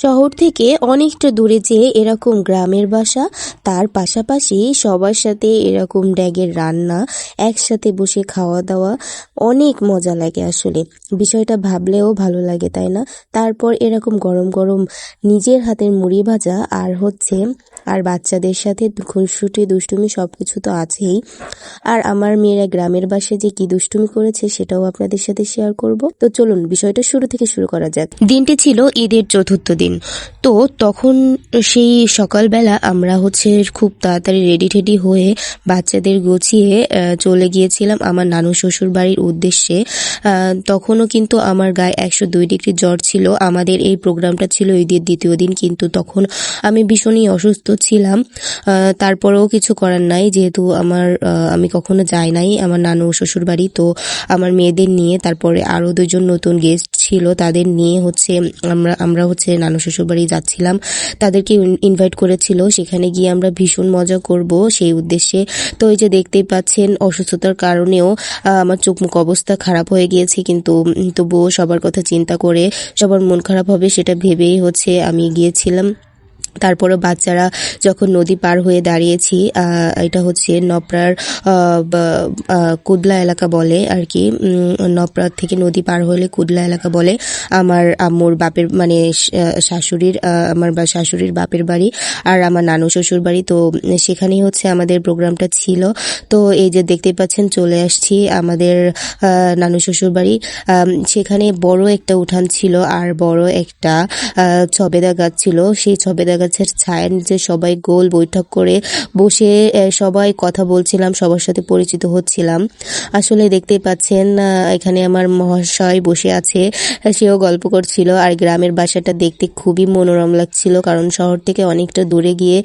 শহর থেকে অনেকটা দূরে যে এরকম গ্রামের বাসা, তার পাশাপাশি সবার সাথে এরকম ড্যাগের রান্না, একসাথে বসে খাওয়া দাওয়া অনেক মজা লাগে। আসলে বিষয়টা ভাবলেও ভালো লাগে, তাই না? তারপর এরকম গরম গরম নিজের হাতের মুড়ি ভাজা আর বাচ্চাদের সাথে খুনসুটি দুষ্টুমি সবকিছু তো আছেই। আর আমার মেয়েরা গ্রামের বাসায় যে কি দুষ্টুমি করেছে সেটাও আপনাদের সাথে শেয়ার করব। তো চলুন বিষয়টা শুরু থেকে শুরু করা যাক। দিনটি ছিল ঈদের চতুর্থ দিন। তো তখন সেই সকালবেলা আমরা খুব তাড়াতাড়ি রেডি টেডি হয়ে বাচ্চাদের গুছিয়ে চলে গিয়েছিলাম আমার নানু শ্বশুর বাড়ির উদ্দেশ্যে। তখনও কিন্তু আমার গায়ে 102 ডিগ্রি জ্বর ছিল। আমাদের এই প্রোগ্রামটা ছিল ঈদের দ্বিতীয় দিন, কিন্তু তখন আমি ভীষণই অসুস্থ ছিলাম। তারপরেও কিছু করার নাই, যেহেতু আমি কখনো যাই নাই আমার নানু শ্বশুর বাড়ি। তো আমার মেয়েদের নিয়ে, তারপরে আরো 2জন নতুন গেস্ট ছিল, তাদের নিয়ে আমরা নানু শ্বশুর বাড়ি যাচ্ছিলাম। তাদেরকে ইনভাইট করেছিল, সেখানে গিয়ে আমরা ভীষণ মজা করব সেই উদ্দেশ্যে। তো এই যে দেখতেই পাচ্ছেন, অসুস্থতার কারণেও আমার চোখ মুখ অবস্থা খারাপ হয়ে গিয়েছে, কিন্তু তবুও সবার কথা চিন্তা করে, সবার মন খারাপ হবে সেটা ভেবেই আমি গিয়েছিলাম। তারপরে বাচ্চারা যখন নদী পার হয়ে দাঁড়িয়েছি, এটা নপড়ার কুদলা এলাকা বলে আর কি। নপড়া থেকে নদী পার হলে কুদলা এলাকা বলে। আমার আম্মুর বাপের মানে আমার শাশুড়ির বাপের বাড়ি আর আমার নানু শ্বশুর বাড়ি। তো সেখানেই আমাদের প্রোগ্রামটা ছিল। তো এই যে দেখতেই পাচ্ছেন, চলে আসছি আমাদের নানু শ্বশুর বাড়ি। সেখানে বড় একটা উঠান ছিল আর বড় একটা ছবেদা গাছ ছিল। সেই ছবেদা গাছের ছায়ার নিচে সবাই গোল বৈঠক করে বসে সবাই কথা বলছিলাম, সবার সাথে পরিচিত হচ্ছিলাম। আসলে দেখতেই পাচ্ছেন, এখানে আমার মহাশয় বসে আছে, সেও গল্প করছিল। আর গ্রামের বাসাটা দেখতে খুবই মনোরম লাগছিল, কারণ শহর থেকে অনেকটা দূরে গিয়ে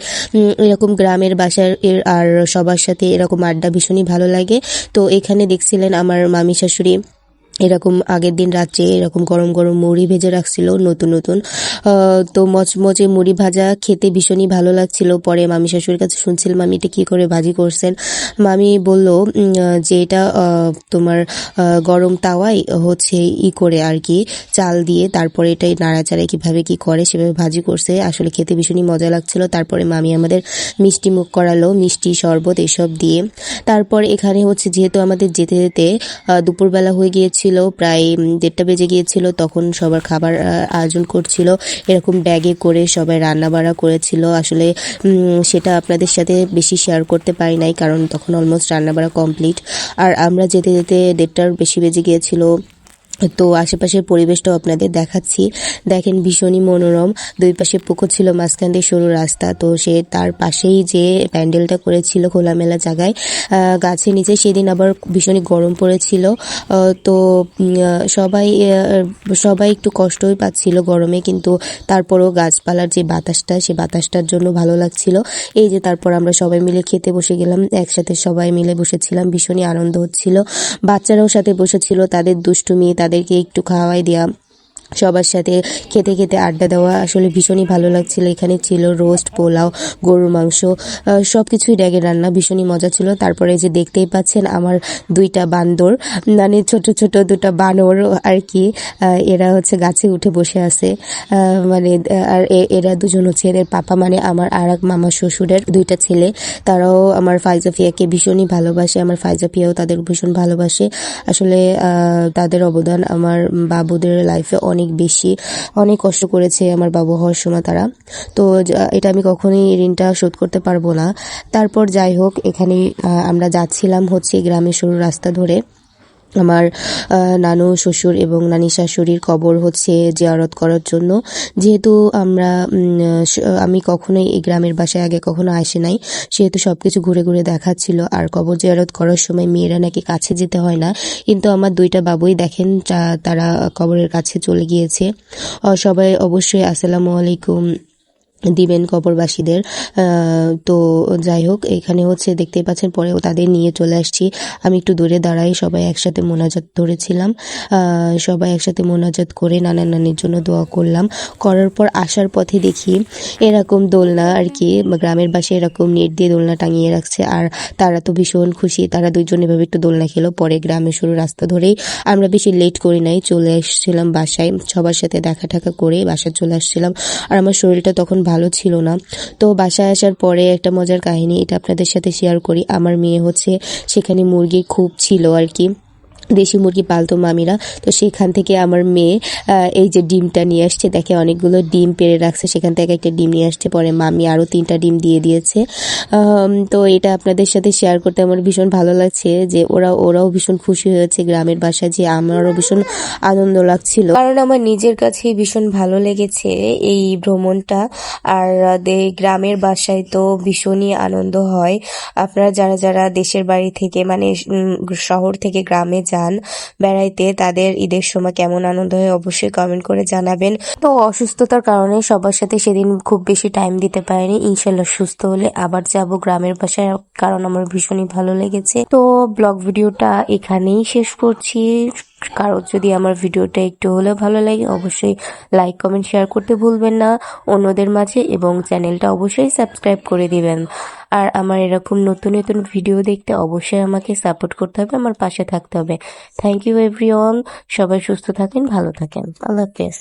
এরকম গ্রামের বাসার আর সবার সাথে এরকম আড্ডা ভীষণই ভালো লাগে। তো এখানে দেখছিলেন আমার মামি শাশুড়ি এরকম আগের দিন রাত্রে এরকম গরম গরম মুড়ি ভেজে রাখছিল নতুন নতুন। তো মচমচে মুড়ি ভাজা খেতে ভীষণই ভালো লাগছিল। পরে মামি শাশুড়ির কাছে শুনছিলাম মামি এটা কি করে ভাজি করছেন। মামি বলল যে এটা তোমার গরম তাওয়ায় করে আর কি, চাল দিয়ে তারপরে এটাই নাড়াচাড়ায় কিভাবে কি করে সেভাবে ভাজি করছে। আসলে খেতে ভীষণই মজা লাগছিল। তারপরে মামি আমাদের মিষ্টি মুখ করালো, মিষ্টি শরবত এসব দিয়ে। তারপর এখানে যেহেতু আমাদের যেতে যেতে দুপুরবেলা হয়ে গিয়েছিল, প্রায় 1:30 বেজে গিয়েছিল, তখন সবার খাবার আয়োজন করছিল। এরকম ব্যাগে করে সবাই রান্না বাড়া করেছিল। আসলে সেটা আপনাদের সাথে বেশি শেয়ার করতে পারি নাই, কারণ তখন অলমোস্ট রান্না বাড়া কমপ্লিট। আর আমরা যেতে যেতে 1:30 বেশি বেজে গিয়েছিল। তো আশেপাশের পরিবেশটাও আপনাদের দেখাচ্ছি। দেখেন ভীষণই মনোরম, দুই পাশে পুকুর ছিল, মাঝখান দিয়ে সরু রাস্তা। তো তার পাশেই যে প্যান্ডেলটা করেছিল খোলামেলা জায়গায় গাছের নিচে, সেদিন আবার ভীষণই গরম পড়েছিল। তো সবাই একটু কষ্টই পাচ্ছিল গরমে, কিন্তু তারপরও গাছপালার যে বাতাসটা, সে বাতাসটার জন্য ভালো লাগছিল। এই যে তারপর আমরা সবাই মিলে খেতে বসে গেলাম, একসাথে সবাই মিলে বসেছিলাম, ভীষণই আনন্দ হচ্ছিল। বাচ্চারাও সাথে বসেছিল, তাদের দুষ্টুমি, তাদেরকে একটু খাওয়াই দেওয়া, সবার সাথে খেতে খেতে আড্ডা দেওয়া আসলে ভীষণই ভালো লাগছিল। এখানে ছিল রোস্ট, পোলাও, গরুর মাংস, সবকিছুই ড্যাগের রান্না, ভীষণই মজা ছিল। তারপরে যে দেখতেই পাচ্ছেন আমার 2টা বান্দর, মানে ছোট ছোট 2টা বানর আর কি, এরা গাছে উঠে বসে আছে। মানে আর এরা দুজন এদের পাপা, মানে আমার আর এক মামা শ্বশুরের 2টা ছেলে। তারাও আমার ফাইজাফিয়াকে ভীষণই ভালোবাসে, আমার ফাইজাফিয়াও তাদের ভীষণ ভালোবাসে। আসলে তাদের অবদান আমার বাবুদের লাইফে অনেক বেশি, অনেক কষ্ট করেছে আমার বাবু হওয়ার সময় তারা। তো এটা আমি কখনোই ঋণটা শোধ করতে পারবো না। তারপর যাই হোক, এখানে আমরা যাচ্ছিলাম গ্রামের সরু রাস্তা ধরে। আমার নানু শ্বশুর এবং নানি শাশুড়ির কবর জিয়ারত করার জন্য। যেহেতু আমি কখনোই এই গ্রামের বাসায় আগে কখনো আসি নাই, সেহেতু সবকিছু ঘুরে ঘুরে দেখাচ্ছিল। আর কবর জিয়ারত করার সময় মেয়েরা নাকি কাছে যেতে হয় না, কিন্তু আমার 2টা বাবুই দেখেন তারা কবরের কাছে চলে গিয়েছে। সবাই অবশ্যই আসসালামু আলাইকুম দিবেন কবরবাসীদের। তো যাই হোক, এখানে হচ্ছে দেখতেই পাচ্ছেন পরেও তাদের নিয়ে চলে আসছি। আমি একটু দূরে দাঁড়াই, সবাই একসাথে মোনাজাত ধরেছিলাম। সবাই একসাথে মোনাজাত করে নানা নানির জন্য দোয়া করলাম। করার পর আসার পথে দেখি এরকম দোলনা আর কি, গ্রামের বাসে এরকম নেট দিয়ে দোলনা টাঙিয়ে রাখছে। আর তারা তো ভীষণ খুশি, তারা দুইজন এভাবে একটু দোলনা খেলো। পরে গ্রামে শুরু রাস্তা ধরেই আমরা বেশি লেট করি নাই, চলে এসেছিলাম বাসায়। সবার সাথে দেখা টাকা করে বাসায় চলে আসছিলাম। আর আমার শরীরটা তখন ভালো ছিল না। তো বাসায় আসার পরে একটা মজার কাহিনী, এটা আপনাদের সাথে শেয়ার করি। আমার মেয়ে হচ্ছে সেখানে মুরগি খুব ছিল আর কি, দেশি মুরগি পালতো মামিরা। তো সেখান থেকে আমার মেয়ে এই যে ডিমটা নিয়ে আসছে, দেখে অনেকগুলো ডিম পেড়ে রাখছে, সেখান থেকে একটা ডিম নিয়ে আসছে। পরে মামি আরও 3টা ডিম দিয়ে দিয়েছে। তো এটা আপনাদের সাথে শেয়ার করতে আমার ভীষণ ভালো লাগছে যে ওরাও ভীষণ খুশি হয়েছে গ্রামের বাসায়, যে আমারও ভীষণ আনন্দ লাগছিল, কারণ আমার নিজের কাছেই ভীষণ ভালো লেগেছে এই ভ্রমণটা। আর গ্রামের বাসায় তো ভীষণই আনন্দ হয়। আপনারা যারা যারা দেশের বাড়ি থেকে মানে শহর থেকে গ্রামে যান বেড়াইতে, তাদের ঈদের সময় কেমন আনন্দ হয় অবশ্যই কমেন্ট করে জানাবেন। তো অসুস্থতার কারণে সবার সাথে সেদিন খুব বেশি টাইম দিতে পারিনি। ইনশাল্লাহ সুস্থ হলে আবার যাব গ্রামের বাসায়, কারণ আমার ভীষণই ভালো লেগেছে। তো ব্লগ ভিডিওটা এখানেই শেষ করছি। কারো যদি আমার ভিডিওটা একটু হলেও ভালো লাগে অবশ্যই লাইক কমেন্ট শেয়ার করতে ভুলবেন না অন্যদের মাঝে, এবং চ্যানেলটা অবশ্যই সাবস্ক্রাইব করে দিবেন। আর আমার এরকম নতুন নতুন ভিডিও দেখতে অবশ্যই আমাকে সাপোর্ট করতে হবে, আমার পাশে থাকতে হবে। Thank you everyone. সবাই সুস্থ থাকেন, ভালো থাকেন। আল্লাহ হাফেজ।